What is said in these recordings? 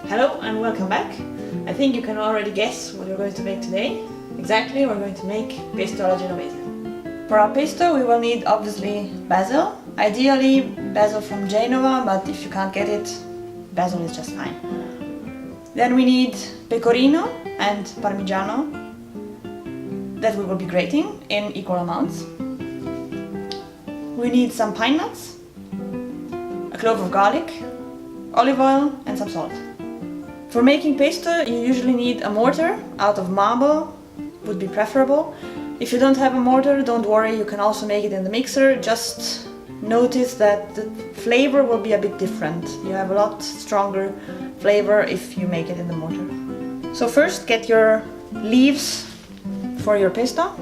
Hello and welcome back. I think you can already guess what we're going to make today. Exactly, we're going to make pesto alla Genovese. For our pesto we will need obviously basil. Ideally basil from Genova, but if you can't get it, basil is just fine. Then we need pecorino and parmigiano that we will be grating in equal amounts. We need some pine nuts, a clove of garlic, olive oil and some salt. For making pesto you usually need a mortar out of marble, would be preferable. If you don't have a mortar, don't worry, you can also make it in the mixer. Just notice that the flavor will be a bit different. You have a lot stronger flavor if you make it in the mortar. So first get your leaves for your pesto.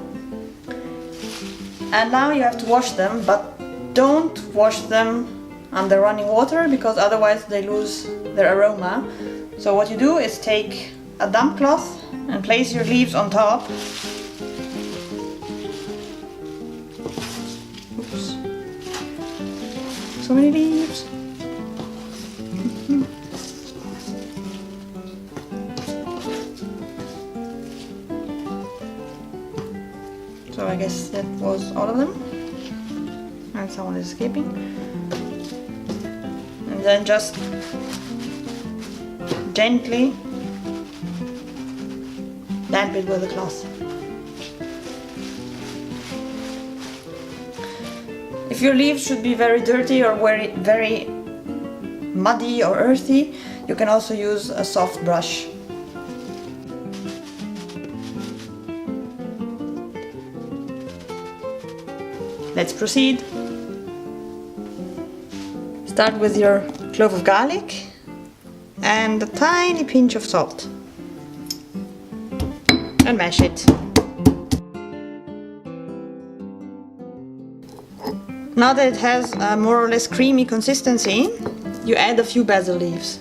And now you have to wash them, but don't wash them under running water because otherwise they lose their aroma. So what you do is take a damp cloth and place your leaves on top. Oops. So many leaves. So I guess that was all of them. And someone is escaping. And then just gently damp it with a cloth. If your leaves should be very dirty or very muddy or earthy, you can also use a soft brush. Let's proceed. Start with your clove of garlic and a tiny pinch of salt and mash it. Now that it has a more or less creamy consistency, you add a few basil leaves.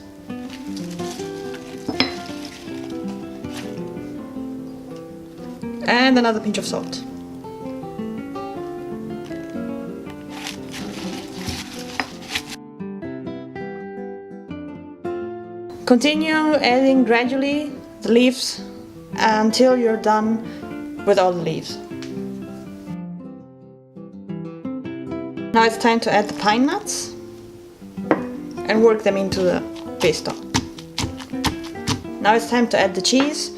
And another pinch of salt. Continue adding gradually the leaves until you're done with all the leaves. Now it's time to add the pine nuts and work them into the pesto. Now it's time to add the cheese.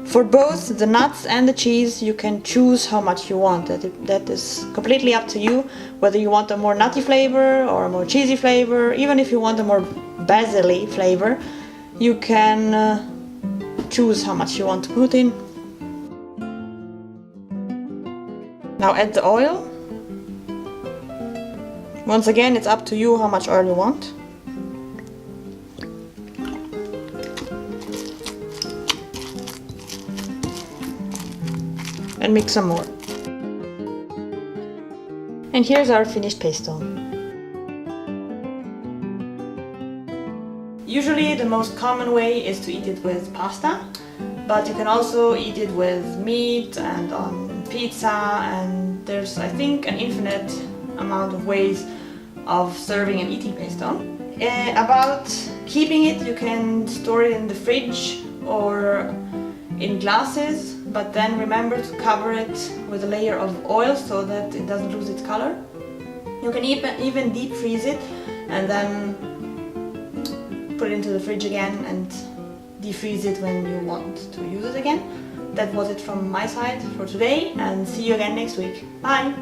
For both the nuts and the cheese you can choose how much you want. That is completely up to you, whether you want a more nutty flavor or a more cheesy flavor. Even if you want a more basil-y flavor, you can choose how much you want to put in. Now add the oil. Once again, it's up to you how much oil you want. And mix some more. And here's our finished pesto. Usually the most common way is to eat it with pasta, but you can also eat it with meat and on pizza, and there's, I think, an infinite amount of ways of serving and eating pesto. About keeping it, you can store it in the fridge or in glasses, but then remember to cover it with a layer of oil so that it doesn't lose its color. You can even deep freeze it and then put it into the fridge again and defreeze it when you want to use it again. That was it from my side for today, and see you again next week. Bye!